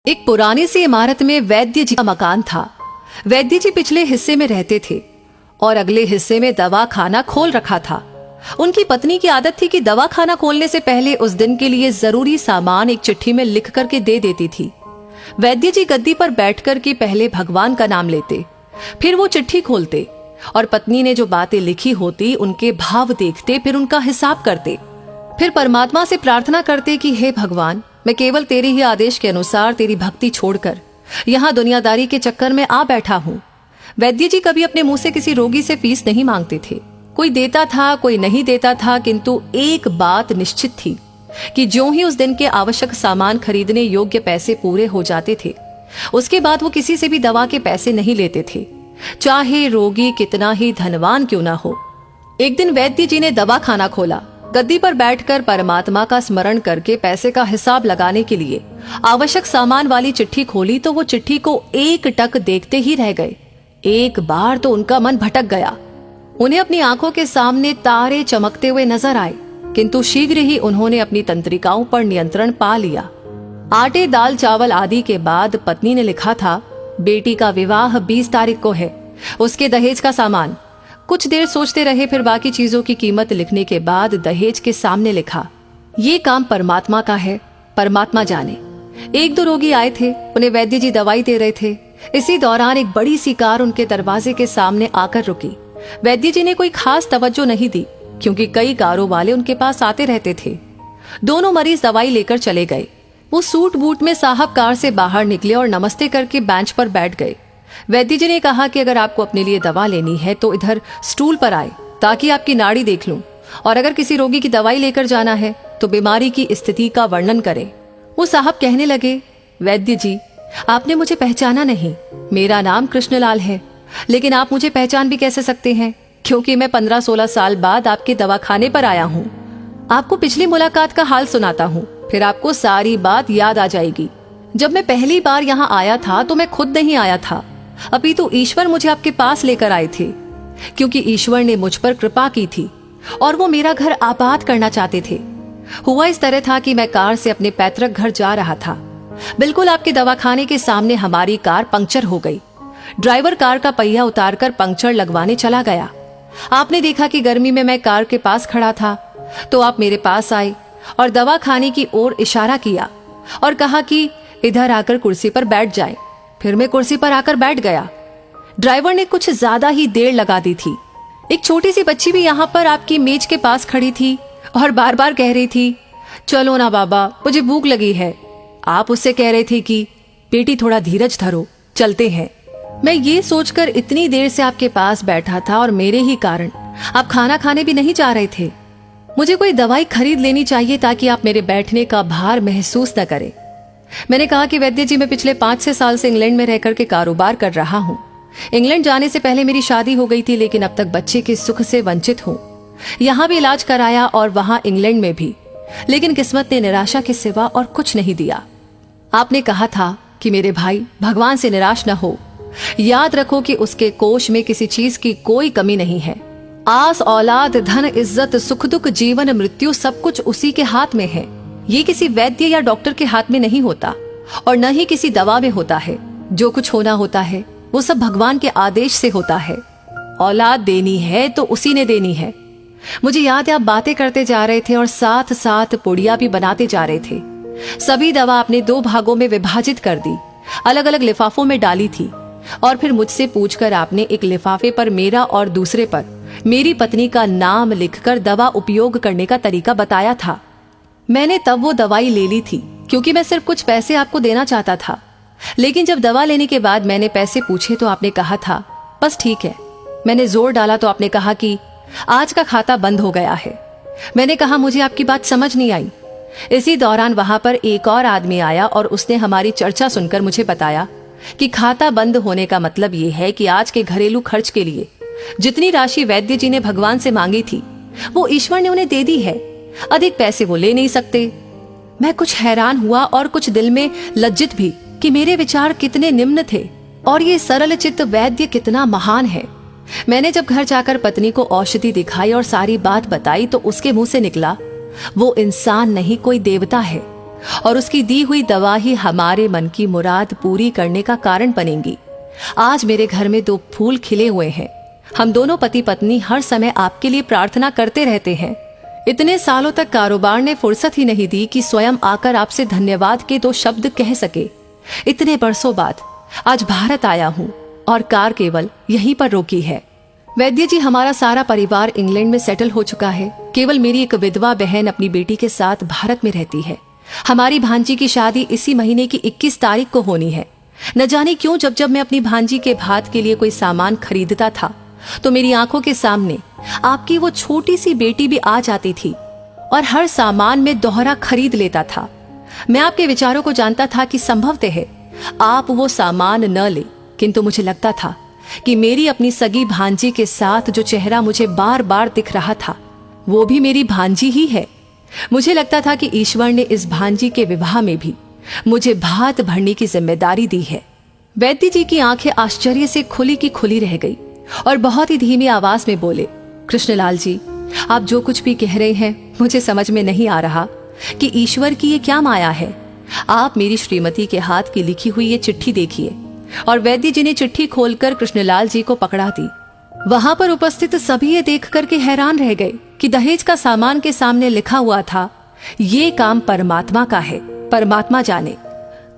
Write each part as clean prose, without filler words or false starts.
एक पुरानी सी इमारत में वैद्य जी का मकान था। वैद्य जी पिछले हिस्से में रहते थे और अगले हिस्से में दवा खाना खोल रखा था। उनकी पत्नी की आदत थी कि दवा खाना खोलने से पहले उस दिन के लिए जरूरी सामान एक चिट्ठी में लिख करके दे देती थी। वैद्य जी गद्दी पर बैठकर के पहले भगवान का नाम लेते, फिर वो चिट्ठी खोलते और पत्नी ने जो बातें लिखी होती उनके भाव देखते, फिर उनका हिसाब करते, फिर परमात्मा से प्रार्थना करते कि हे भगवान, मैं केवल तेरे ही आदेश के अनुसार तेरी भक्ति छोड़कर यहाँ दुनियादारी के चक्कर में आ बैठा हूँ। वैद्य जी कभी अपने मुंह से किसी रोगी से फीस नहीं मांगते थे। कोई देता था, कोई नहीं देता था, किंतु एक बात निश्चित थी कि ज्यों ही उस दिन के आवश्यक सामान खरीदने योग्य पैसे पूरे हो जाते थे, उसके बाद वो किसी से भी दवा के पैसे नहीं लेते थे, चाहे रोगी कितना ही धनवान क्यों ना हो। एक दिन वैद्य जी ने दवा खाना खोला। गद्दी पर बैठकर परमात्मा का स्मरण करके पैसे का हिसाब लगाने के लिए आवश्यक सामान वाली चिट्ठी खोली तो वो चिट्ठी को एक टक देखते ही रह गए। एक बार तो उनका मन भटक गया। उन्हें अपनी आंखों के सामने तारे चमकते हुए नजर आए, किंतु शीघ्र ही उन्होंने अपनी तंत्रिकाओं पर नियंत्रण पा लिया। आटे, दाल, चावल आदि के बाद पत्नी ने लिखा था, बेटी का विवाह 20 तारीख को है, उसके दहेज का सामान। कुछ देर सोचते रहे, फिर बाकी चीजों की कीमत लिखने के बाद दहेज के सामने लिखा, ये काम परमात्मा का है, परमात्मा जाने। एक दो रोगी आए थे, उन्हें वैद्य जी दवाई दे रहे थे। इसी दौरान एक बड़ी सी कार उनके दरवाजे के सामने आकर रुकी। वैद्य जी ने कोई खास तवज्जो नहीं दी, क्योंकि कई कारों वाले उनके पास आते रहते थे। दोनों मरीज दवाई लेकर चले गए। वो सूट बूट में साहब कार से बाहर निकले और नमस्ते करके बेंच पर बैठ गए। वैद्य जी ने कहा कि अगर आपको अपने लिए दवा लेनी है तो इधर स्टूल पर आए, ताकि आपकी नाड़ी देख लूं, और अगर किसी रोगी की दवाई लेकर जाना है तो बीमारी की स्थिति का वर्णन करें। वो साहब कहने लगे, वैद्य जी, आपने मुझे पहचाना नहीं। मेरा नाम कृष्णलाल है, लेकिन आप मुझे पहचान भी कैसे सकते हैं, क्योंकि मैं 15-16 साल बाद आपके दवाखाने पर आया हूँ। आपको पिछली मुलाकात का हाल सुनाता हूँ, फिर आपको सारी बात याद आ जाएगी। जब मैं पहली बार यहाँ आया था तो मैं खुद नहीं आया था, अपितु ईश्वर मुझे आपके पास लेकर आए थे, क्योंकि ईश्वर ने मुझ पर कृपा की थी और वो मेरा घर आबाद करना चाहते थे। हुआ इस तरह था कि मैं कार से अपने पैतृक घर जा रहा था। बिल्कुल आपके दवाखाने के सामने हमारी कार पंक्चर हो गई। ड्राइवर कार का पहिया उतारकर पंक्चर लगवाने चला गया। आपने देखा कि गर्मी में मैं कार के पास खड़ा था, तो आप मेरे पास आए और दवाखाने की ओर इशारा किया और कहा कि इधर आकर कुर्सी पर बैठ जाए। फिर मैं कुर्सी पर आकर बैठ गया। ड्राइवर ने कुछ ज्यादा ही देर लगा दी थी। एक छोटी सी बच्ची भी यहाँ पर आपकी मेज के पास खड़ी थी और बार बार कह रही थी, चलो ना बाबा, मुझे भूख लगी है। आप उससे कह रहे थे कि बेटी थोड़ा धीरज धरो, चलते हैं। मैं ये सोचकर इतनी देर से आपके पास बैठा था और मेरे ही कारण आप खाना खाने भी नहीं जा रहे थे। मुझे कोई दवाई खरीद लेनी चाहिए ताकि आप मेरे बैठने का भार महसूस न करें। मैंने कहा कि वैद्य जी, मैं पिछले 5-6 साल से इंग्लैंड में रहकर के कारोबार कर रहा हूँ। इंग्लैंड जाने से पहले मेरी शादी हो गई थी, लेकिन अब तक बच्चे के सुख से वंचित हूँ। यहाँ भी इलाज कराया और वहाँ इंग्लैंड में भी, लेकिन किस्मत ने निराशा के सिवा और कुछ नहीं दिया। आपने कहा था कि मेरे भाई, भगवान से निराश न हो। याद रखो कि उसके कोष में किसी चीज की कोई कमी नहीं है। आस, औलाद, धन, इज्जत, सुख दुख, जीवन, मृत्यु, सब कुछ उसी के हाथ में है। ये किसी वैद्य या डॉक्टर के हाथ में नहीं होता और न ही किसी दवा में होता है। जो कुछ होना होता है वो सब भगवान के आदेश से होता है। औलाद देनी है तो उसी ने देनी है। मुझे याद है आप बातें करते जा रहे थे और साथ साथ पुड़िया भी बनाते जा रहे थे। सभी दवा आपने 2 भागों में विभाजित कर दी, अलग अलग लिफाफों में डाली थी और फिर मुझसे पूछकर आपने एक लिफाफे पर मेरा और दूसरे पर मेरी पत्नी का नाम लिखकर दवा उपयोग करने का तरीका बताया था। मैंने तब वो दवाई ले ली थी, क्योंकि मैं सिर्फ कुछ पैसे आपको देना चाहता था। लेकिन जब दवा लेने के बाद मैंने पैसे पूछे तो आपने कहा था, बस ठीक है। मैंने जोर डाला तो आपने कहा कि आज का खाता बंद हो गया है। मैंने कहा, मुझे आपकी बात समझ नहीं आई। इसी दौरान वहां पर एक और आदमी आया और उसने हमारी चर्चा सुनकर मुझे बताया कि खाता बंद होने का मतलब ये है कि आज के घरेलू खर्च के लिए जितनी राशि वैद्य जी ने भगवान से मांगी थी वो ईश्वर ने उन्हें दे दी है। अधिक पैसे वो ले नहीं सकते। मैं कुछ हैरान हुआ और कुछ दिल में लज्जित भी कि मेरे विचार कितने निम्न थे और ये सरल चित्त वैद्य कितना महान है। मैंने जब घर जाकर पत्नी को औषधि दिखाई और सारी बात बताई तो उसके मुंह से निकला, वो इंसान नहीं, कोई देवता है। और उसकी दी हुई दवा ही हमारे मन की मुराद पूरी करने का कारण बनेंगी। आज मेरे घर में 2 फूल खिले हुए हैं। हम दोनों पति पत्नी हर समय आपके लिए प्रार्थना करते रहते हैं। इतने सालों तक कारोबार ने फुर्सत ही नहीं दी कि स्वयं आकर आपसे धन्यवाद के 2 शब्द कह सके। इतने बरसों बाद आज भारत आया हूँ और कार केवल यहीं पर रोकी है। वैद्य जी, हमारा सारा परिवार इंग्लैंड में सेटल हो चुका है। केवल मेरी एक विधवा बहन अपनी बेटी के साथ भारत में रहती है। हमारी भांजी की शादी इसी महीने की 21 तारीख को होनी है। न जाने क्यों जब जब मैं अपनी भांजी के भात के लिए कोई सामान खरीदता था तो मेरी आंखों के सामने आपकी वो छोटी सी बेटी भी आ जाती थी और हर सामान में दोहरा खरीद लेता था। मैं आपके विचारों को जानता था कि संभवतः है आप वो सामान न ले, किंतु मुझे लगता था कि मेरी अपनी सगी भांजी के साथ जो चेहरा मुझे बार बार दिख रहा था वो भी मेरी भांजी ही है। मुझे लगता था कि ईश्वर ने इस भांजी के विवाह में भी मुझे भात भरने की जिम्मेदारी दी है। वैद्य जी की आंखें आश्चर्य से खुली की खुली रह गई और बहुत ही धीमी आवाज में बोले, कृष्णलाल जी, आप जो कुछ भी कह रहे हैं मुझे समझ में नहीं आ रहा कि ईश्वर की ये क्या माया है। आप मेरी श्रीमती के हाथ की लिखी हुई ये चिट्ठी देखिए। और वैद्य जी ने चिट्ठी खोलकर कृष्णलाल जी को पकड़ा दी। वहां पर उपस्थित सभी ये देख करके हैरान रह गए कि दहेज का सामान के सामने लिखा हुआ था, ये काम परमात्मा का है, परमात्मा जाने।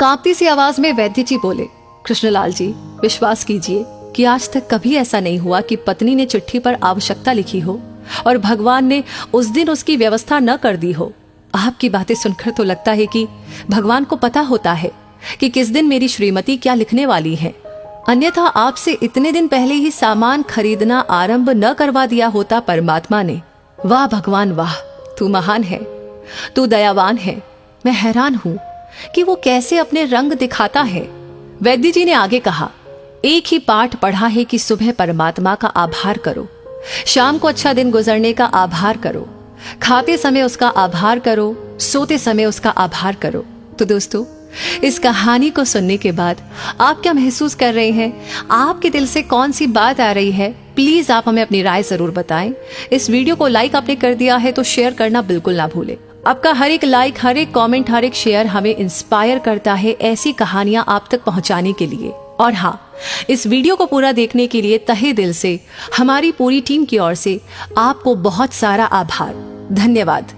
कांपती सी आवाज में वैद्य जी बोले, कृष्णलाल जी, विश्वास कीजिए कि आज तक कभी ऐसा नहीं हुआ कि पत्नी ने चिट्ठी पर आवश्यकता लिखी हो और भगवान ने उस दिन उसकी व्यवस्था न कर दी हो। आपकी बातें सुनकर तो लगता है कि भगवान को पता होता है कि किस दिन मेरी श्रीमती क्या लिखने वाली है। अन्यथा आपसे इतने दिन पहले ही सामान खरीदना आरंभ न करवा दिया होता परमात्मा ने। वाह भगवान वाह, तू महान है, तू दयावान है। मैं हैरान हूं कि वो कैसे अपने रंग दिखाता है। वैद्य जी ने आगे कहा, एक ही पाठ पढ़ा है कि सुबह परमात्मा का आभार करो, शाम को अच्छा दिन गुजरने का आभार करो, खाते समय उसका आभार करो, सोते समय उसका आभार करो। तो दोस्तों, इस कहानी को सुनने के बाद आप क्या महसूस कर रहे हैं? आपके दिल से कौन सी बात आ रही है? प्लीज आप हमें अपनी राय जरूर बताएं। इस वीडियो को लाइक आपने कर दिया है तो शेयर करना बिल्कुल ना भूलें। आपका हर एक लाइक, हर एक कमेंट, हर एक शेयर हमें इंस्पायर करता है ऐसी कहानियां आप तक पहुंचाने के लिए। और हाँ, इस वीडियो को पूरा देखने के लिए तहे दिल से हमारी पूरी टीम की ओर से आपको बहुत सारा आभार। धन्यवाद।